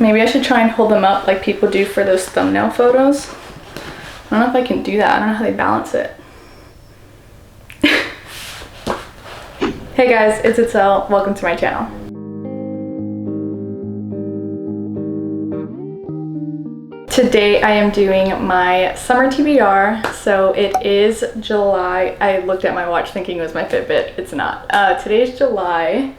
Maybe I should try and hold them up like people do for those thumbnail photos. I don't know if I can do that. I don't know how they balance it. Hey guys, it's Itzel. Welcome to my channel. Today I am doing my summer TBR. So it is July. I looked at my watch thinking it was my Fitbit. It's not. Today's July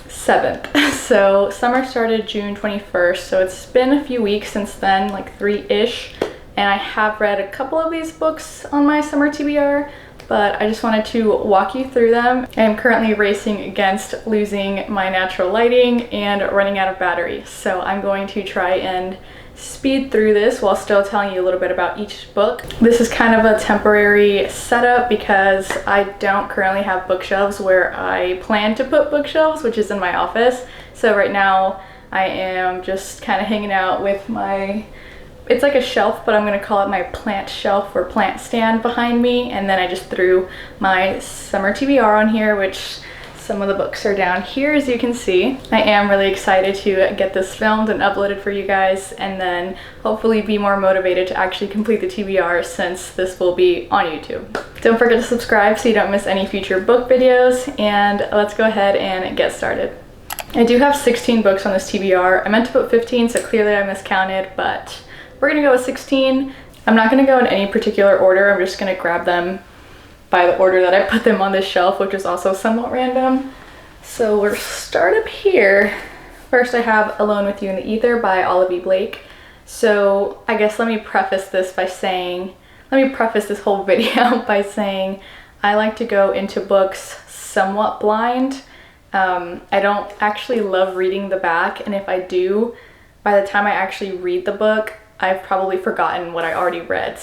7th. So summer started June 21st. So it's been a few weeks since then, like 3-ish. And I have read a couple of these books on my summer TBR, but I just wanted to walk you through them. I am currently racing against losing my natural lighting and running out of battery. So I'm going to try and speed through this while still telling you a little bit about each book. This is kind of a temporary setup because I don't currently have bookshelves where I plan to put bookshelves, which is in my office. So right now I am just kind of hanging out with my, it's like a shelf, but I'm going to call it my plant shelf or plant stand behind me. And then I just threw my summer TBR on here, which some of the books are down here, as you can see. I am really excited to get this filmed and uploaded for you guys, and then hopefully be more motivated to actually complete the TBR since this will be on YouTube. Don't forget to subscribe so you don't miss any future book videos, and let's go ahead and get started. I do have 16 books on this TBR. I meant to put 15, so clearly I miscounted, but we're gonna go with 16. I'm not gonna go in any particular order. I'm just gonna grab them by the order that I put them on this shelf, which is also somewhat random. So we'll start up here. First I have Alone with You in the Ether by Olive E. Blake. So I guess let me preface this whole video by saying I like to go into books somewhat blind. I don't actually love reading the back, and if I do, by the time I actually read the book, I've probably forgotten what I already read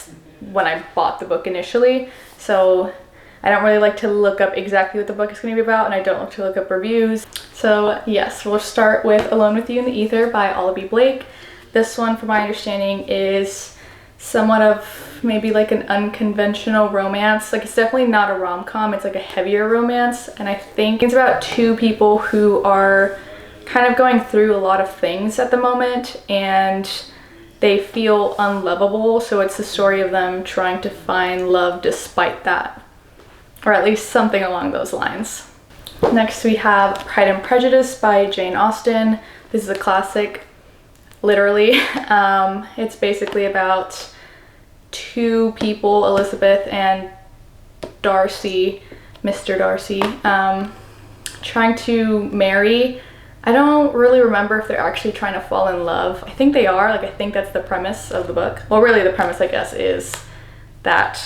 when I bought the book initially. So I don't really like to look up exactly what the book is going to be about, and I don't like to look up reviews. So yes, we'll start with Alone with You in the Ether by Olive E. Blake. This one, from my understanding, is somewhat of maybe like an unconventional romance. Like, it's definitely not a rom-com, it's like a heavier romance, and I think it's about two people who are kind of going through a lot of things at the moment, and they feel unlovable, so it's the story of them trying to find love despite that, or at least something along those lines. Next we have Pride and Prejudice by Jane Austen. This is a classic, literally. It's basically about two people, Elizabeth and Darcy, Mr. Darcy, trying to marry. I don't really remember if they're actually trying to fall in love. I think they are. Like, I think that's the premise of the book. Well, really the premise, I guess, is that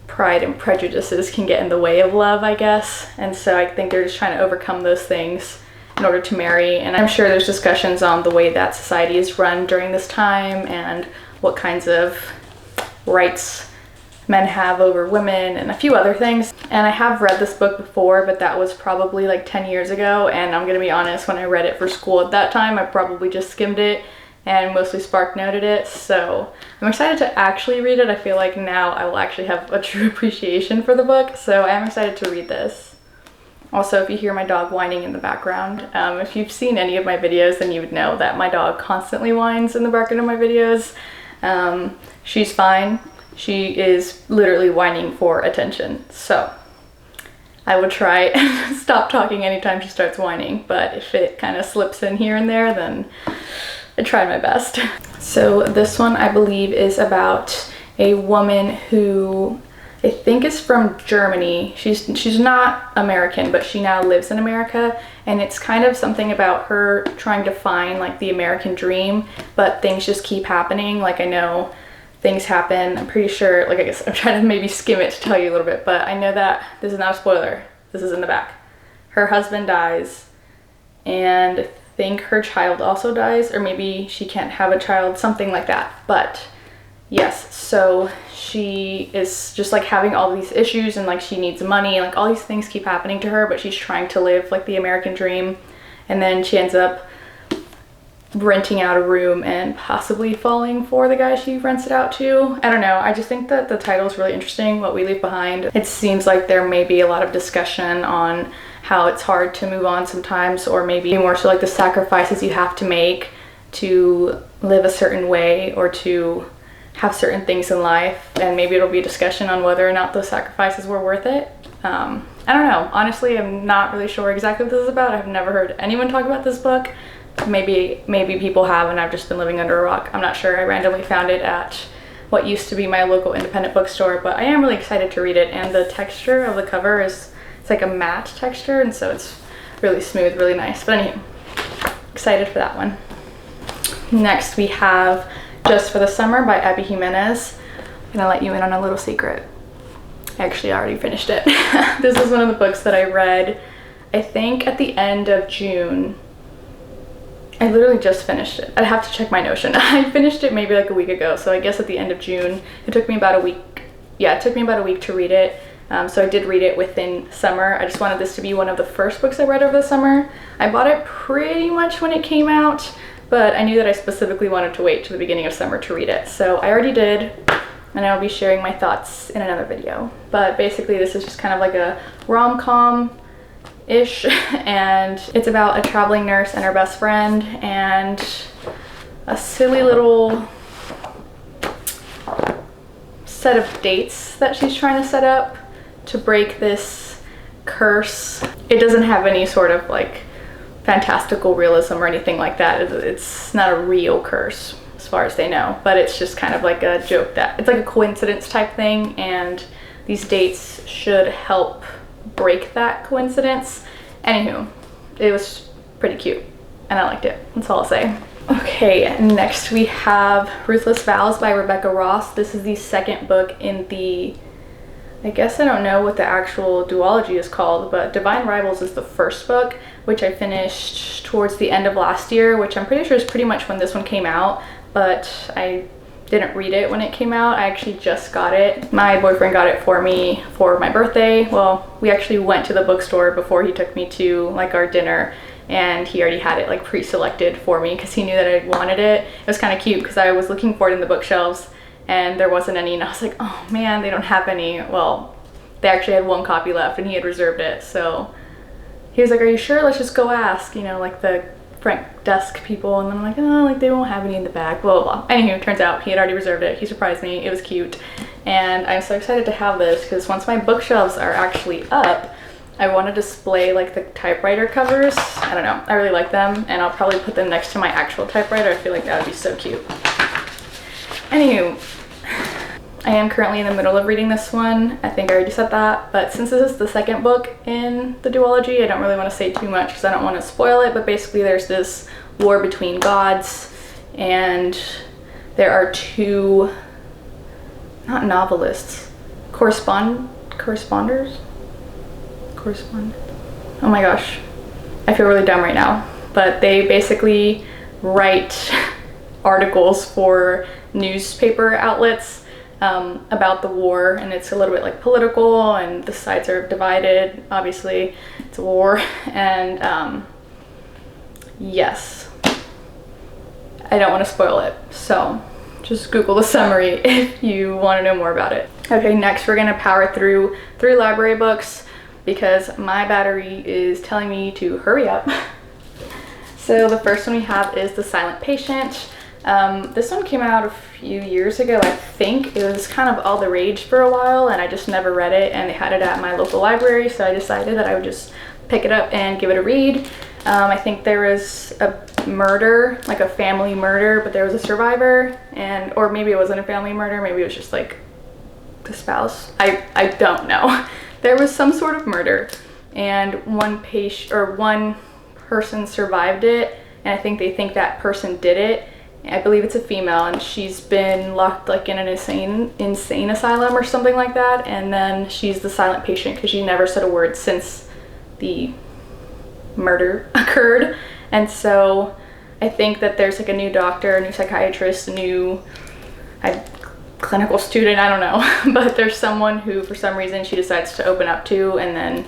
pride and prejudices can get in the way of love, I guess. And so I think they're just trying to overcome those things in order to marry. And I'm sure there's discussions on the way that society is run during this time and what kinds of rights men have over women and a few other things. And I have read this book before, but that was probably like 10 years ago, and I'm gonna be honest, when I read it for school at that time, I probably just skimmed it and mostly spark noted it. So I'm excited to actually read it. I feel like now I will actually have a true appreciation for the book, so I am excited to read this. Also, if you hear my dog whining in the background, if you've seen any of my videos, then you would know that my dog constantly whines in the background of my videos. She's fine. She is literally whining for attention, so I would try and stop talking anytime she starts whining, but if it kind of slips in here and there, then I tried my best. So this one, I believe, is about a woman who I think is from Germany. She's not American, but she now lives in America, and it's kind of something about her trying to find like the American dream, but things just keep happening. Like, I know things happen, I'm pretty sure, like, I guess I'm trying to maybe skim it to tell you a little bit, but I know that this is not a spoiler, this is in the back. Her husband dies, and I think her child also dies, or maybe she can't have a child, something like that. But yes, so she is just like having all these issues, and like she needs money, and like all these things keep happening to her, but she's trying to live like the American dream, and then she ends up renting out a room and possibly falling for the guy she rents it out to. I don't know, I just think that the title is really interesting, What We Leave Behind. It seems like there may be a lot of discussion on how it's hard to move on sometimes, or maybe more so like the sacrifices you have to make to live a certain way or to have certain things in life. And maybe it'll be a discussion on whether or not those sacrifices were worth it. I don't know. Honestly, I'm not really sure exactly what this is about. I've never heard anyone talk about this book. Maybe people have and I've just been living under a rock. I'm not sure. I randomly found it at what used to be my local independent bookstore, but I am really excited to read it. And the texture of the cover it's like a matte texture, and so it's really smooth, really nice. But anyway, excited for that one. Next we have Just for the Summer by Abby Jimenez. I'm gonna let you in on a little secret. Actually, I already finished it. This is one of the books that I read, I think at the end of June. I literally just finished it. I'd have to check my Notion. I finished it maybe like a week ago, so I guess at the end of June. It took me about a week. Yeah, it took me about a week to read it. So I did read it within summer. I just wanted this to be one of the first books I read over the summer. I bought it pretty much when it came out, but I knew that I specifically wanted to wait to the beginning of summer to read it. So I already did, and I'll be sharing my thoughts in another video. But basically this is just kind of like a rom-com-ish, and it's about a traveling nurse and her best friend and a silly little set of dates that she's trying to set up to break this curse. It doesn't have any sort of like fantastical realism or anything like that. It's not a real curse as far as they know, but it's just kind of like a joke that it's like a coincidence type thing, and these dates should help break that coincidence. Anywho, it was pretty cute and I liked it. That's all I'll say. Okay, next we have Ruthless Vows by Rebecca Ross. This is the second book in the, I guess I don't know what the actual duology is called, but Divine Rivals is the first book, which I finished towards the end of last year, which I'm pretty sure is pretty much when this one came out, but I didn't read it when it came out. I actually just got it. My boyfriend got it for me for my birthday. Well, we actually went to the bookstore before he took me to like our dinner, and he already had it like pre-selected for me because he knew that I wanted it. It was kind of cute because I was looking for it in the bookshelves and there wasn't any, and I was like, oh man, they don't have any. Well, they actually had one copy left and he had reserved it. So he was like, are you sure? Let's just go ask, you know, like the front desk people. And then I'm like, oh, like they won't have any in the back, blah, blah, blah. Anywho, turns out he had already reserved it. He surprised me. It was cute. And I'm so excited to have this because once my bookshelves are actually up, I want to display like the typewriter covers. I don't know, I really like them, and I'll probably put them next to my actual typewriter. I feel like that would be so cute. Anywho, I am currently in the middle of reading this one. I think I already said that, but since this is the second book in the duology, I don't really want to say too much because I don't want to spoil it, but basically there's this war between gods, and there are two, not novelists, corresponders? Oh my gosh, I feel really dumb right now, but they basically write articles for newspaper outlets about the war, and it's a little bit like political and the sides are divided. Obviously it's a war, and yes, I don't want to spoil it, so just Google the summary if you want to know more about it. Okay, next we're gonna power through 3 library books because my battery is telling me to hurry up. So the first one we have is The Silent Patient. This one came out a few years ago, I think. It was kind of all the rage for a while and I just never read it, and they had it at my local library, so I decided that I would just pick it up and give it a read. I think there was a murder, like a family murder, but there was a survivor, and or maybe it wasn't a family murder, maybe it was just like the spouse. I don't know. There was some sort of murder, and one person survived it, and I think they think that person did it. I believe it's a female, and she's been locked like in an insane asylum or something like that, and then she's the silent patient because she never said a word since the murder occurred. And so I think that there's like a new doctor, a new psychiatrist, a new clinical student, I don't know, but there's someone who for some reason she decides to open up to, and then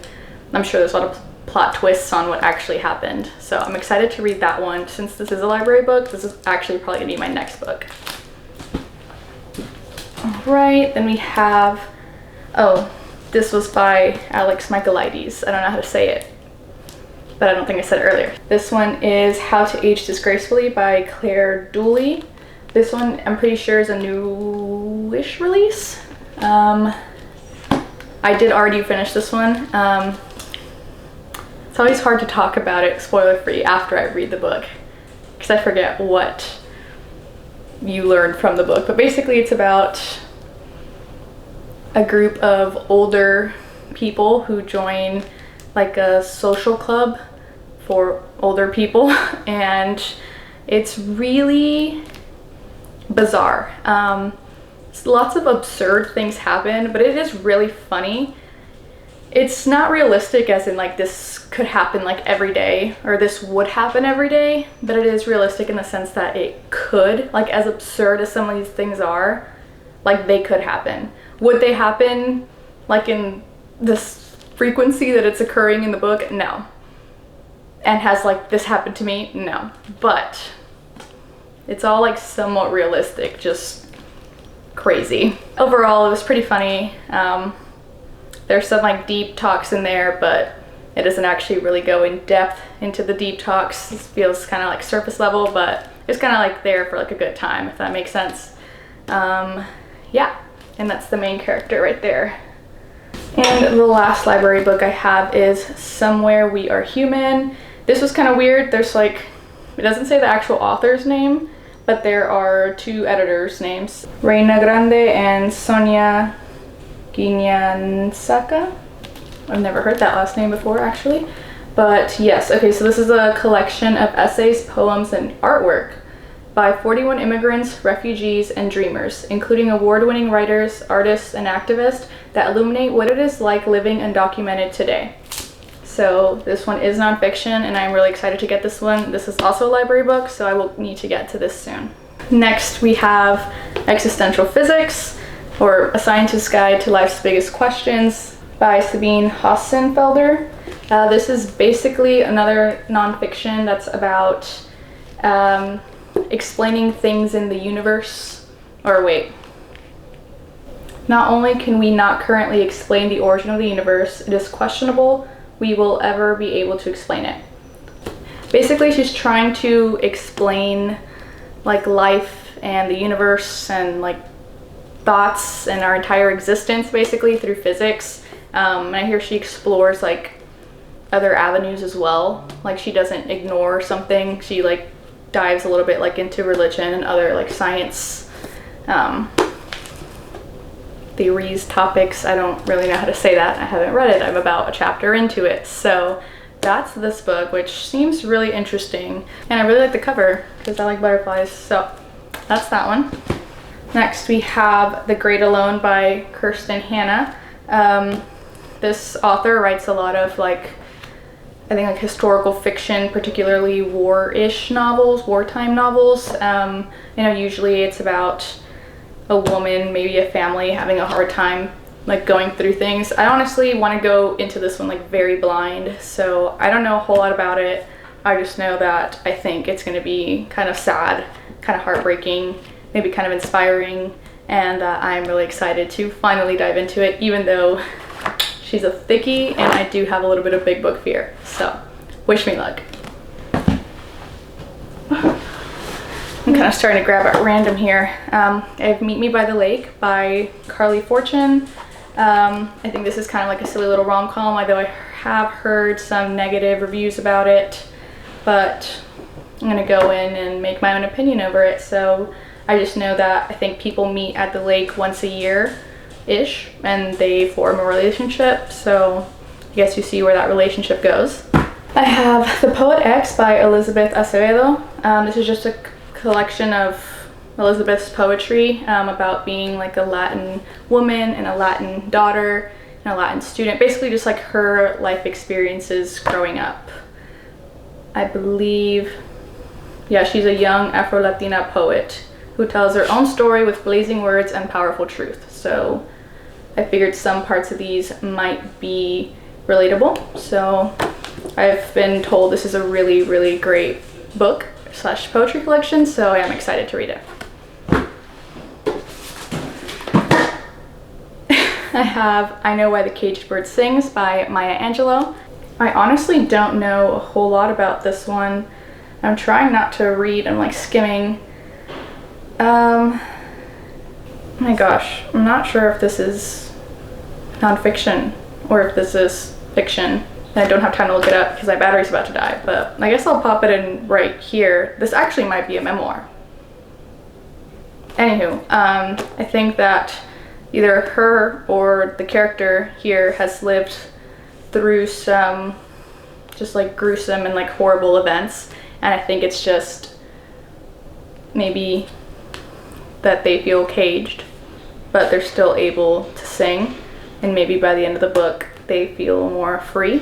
I'm sure there's a lot of plot twists on what actually happened. So I'm excited to read that one. Since this is a library book, this is actually probably gonna be my next book. All right, then we have, oh, this was by Alex Michaelides. I don't know how to say it. but I don't think I said it earlier. This one is How to Age Disgracefully by Claire Dooley. This one I'm pretty sure is a newish release. I did already finish this one. It's always hard to talk about it spoiler free after I read the book because I forget what you learned from the book, but basically it's about a group of older people who join like a social club for older people, and it's really bizarre. Lots of absurd things happen, but it is really funny. It's not realistic as in like this could happen like every day or this would happen every day, but it is realistic in the sense that it could, like as absurd as some of these things are, like they could happen. Would they happen like in this frequency that it's occurring in the book? No. And has like this happened to me? No. But it's all like somewhat realistic, just crazy. Overall, it was pretty funny. There's some like deep talks in there, but it doesn't actually really go in depth into the deep talks. It feels kind of like surface level, but it's kind of like there for like a good time, if that makes sense. Yeah, and that's the main character right there. And the last library book I have is Somewhere We Are Human. This was kind of weird. There's like, it doesn't say the actual author's name, but there are two editors' names, Reina Grande and Sonia Guinyansaka. I've never heard that last name before actually, but yes. Okay, so this is a collection of essays, poems, and artwork by 41 immigrants, refugees, and dreamers, including award-winning writers, artists, and activists that illuminate what it is like living undocumented today. So this one is nonfiction, and I'm really excited to get this one. This is also a library book, so I will need to get to this soon. Next, we have Existential Physics, or A Scientist's Guide to Life's Biggest Questions by Sabine Hossenfelder. This is basically another nonfiction that's about explaining things in the universe. Or wait. Not only can we not currently explain the origin of the universe, it is questionable we will ever be able to explain it. Basically, she's trying to explain like life and the universe and like thoughts and our entire existence basically through physics. And I hear she explores like other avenues as well. Like she doesn't ignore something. She like dives a little bit like into religion and other like science theories, topics. I don't really know how to say that. I haven't read it. I'm about a chapter into it. So that's this book, which seems really interesting. And I really like the cover because I like butterflies. So that's that one. Next we have The Great Alone by Kirsten Hanna. This author writes a lot of like, I think like historical fiction, particularly war-ish novels, wartime novels. You know, usually it's about a woman, maybe a family having a hard time like going through things. I honestly want to go into this one like very blind, so I don't know a whole lot about it. I just know that I think it's going to be kind of sad, kind of heartbreaking, maybe kind of inspiring, and I'm really excited to finally dive into it, even though she's a thickie and I do have a little bit of big book fear. So wish me luck. I'm kind of starting to grab at random here. I have Meet Me by the Lake by Carly Fortune. I think this is kind of like a silly little rom-com, although I have heard some negative reviews about it, but I'm gonna go in and make my own opinion over it. So I just know that I think people meet at the lake once a year-ish and they form a relationship. So I guess you see where that relationship goes. I have The Poet X by Elizabeth Acevedo. This is just a collection of Elizabeth's poetry about being like a Latin woman and a Latin daughter and a Latin student. Basically just like her life experiences growing up. I believe, yeah, she's a young Afro-Latina poet who tells her own story with blazing words and powerful truth. So I figured some parts of these might be relatable. So I've been told this is a really, really great book / poetry collection, so I am excited to read it. I have I Know Why the Caged Bird Sings by Maya Angelou. I honestly don't know a whole lot about this one. I'm trying not to read. I'm like skimming. Oh my gosh, I'm not sure if this is nonfiction or if this is fiction. And I don't have time to look it up because my battery's about to die, but I guess I'll pop it in right here. This actually might be a memoir. Anywho, I think that either her or the character here has lived through some just like gruesome and like horrible events, and I think it's just maybe that they feel caged, but they're still able to sing, and maybe by the end of the book they feel more free.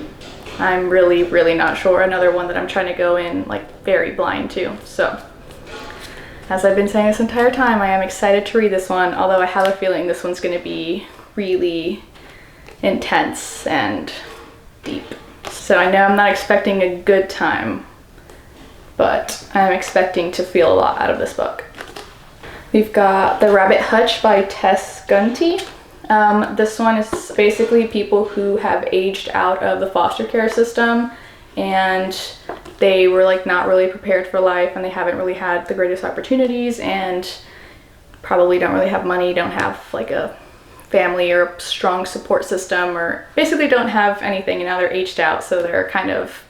I'm really not sure. Another one that I'm trying to go in like very blind to. So as I've been saying this entire time, I am excited to read this one, although I have a feeling this one's going to be really intense and deep. So I know I'm not expecting a good time, but I'm expecting to feel a lot out of this book. We've got The Rabbit Hutch by Tess Gunty. This one is basically people who have aged out of the foster care system, and they were like not really prepared for life, and they haven't really had the greatest opportunities, and probably don't really have money, don't have like a family or a strong support system, or basically don't have anything, and now they're aged out, so they're kind of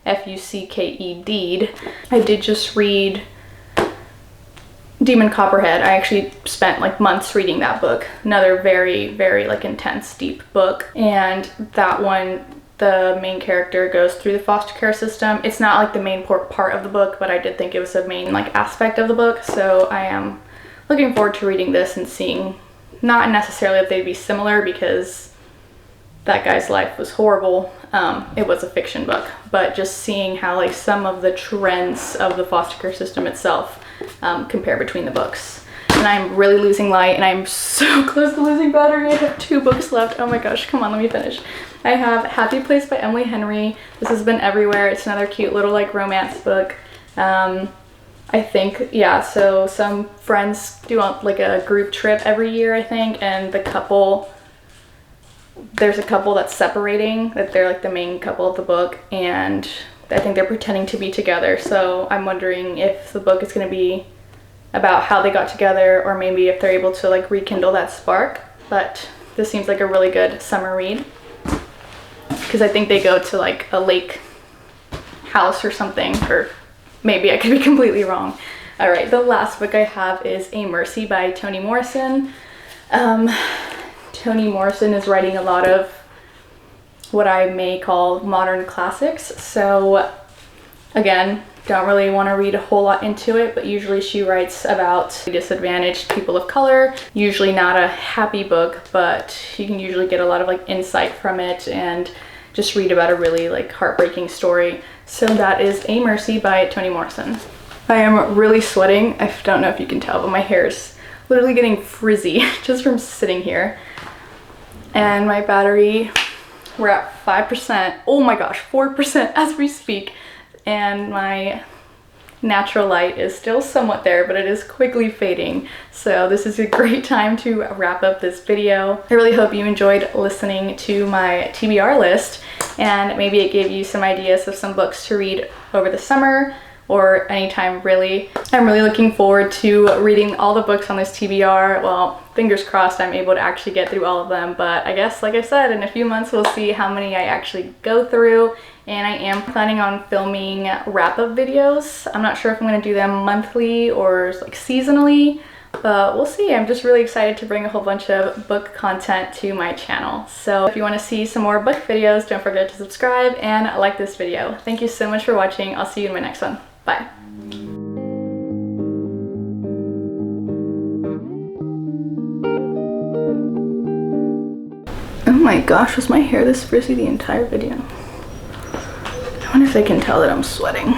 FUCKED'd. I did just read Demon Copperhead. I actually spent like months reading that book. Another very like intense, deep book. And that one, the main character goes through the foster care system. It's not like the main part of the book, but I did think it was a main like aspect of the book. So I am looking forward to reading this and seeing, not necessarily that they'd be similar because that guy's life was horrible. It was a fiction book, but just seeing how like some of the trends of the foster care system itself compare between the books. And I'm really losing light, and I'm so close to losing battery. I have 2 books left. Oh my gosh, come on, let me finish. I have Happy Place by Emily Henry. This has been everywhere. It's another cute little like romance book. I think, yeah, so some friends do like a group trip every year, I think, and the couple, there's a couple that's separating, that they're like the main couple of the book, and I think they're pretending to be together. So I'm wondering if the book is going to be about how they got together, or maybe if they're able to like rekindle that spark. But this seems like a really good summer read, because I think they go to like a lake house or something, or maybe I could be completely wrong. All right, the last book I have is A Mercy by Toni Morrison. Toni Morrison is writing a lot of what I may call modern classics. So again, don't really want to read a whole lot into it, but usually she writes about disadvantaged people of color. Usually not a happy book, but you can usually get a lot of like insight from it and just read about a really like heartbreaking story. So that is A Mercy by Toni Morrison. I am really sweating. I don't know if you can tell, but my hair is literally getting frizzy just from sitting here. And my battery, we're at 5%. Oh my gosh, 4% as we speak. And my natural light is still somewhat there, but it is quickly fading. So this is a great time to wrap up this video. I really hope you enjoyed listening to my TBR list, and maybe it gave you some ideas of some books to read over the summer or anytime really. I'm really looking forward to reading all the books on this TBR. Well, fingers crossed I'm able to actually get through all of them, but I guess, like I said, in a few months we'll see how many I actually go through. And I am planning on filming wrap-up videos. I'm not sure if I'm gonna do them monthly or like seasonally, but we'll see. I'm just really excited to bring a whole bunch of book content to my channel. So if you wanna see some more book videos, don't forget to subscribe and like this video. Thank you so much for watching. I'll see you in my next one. Bye. Oh my gosh, was my hair this frizzy the entire video? I wonder if they can tell that I'm sweating.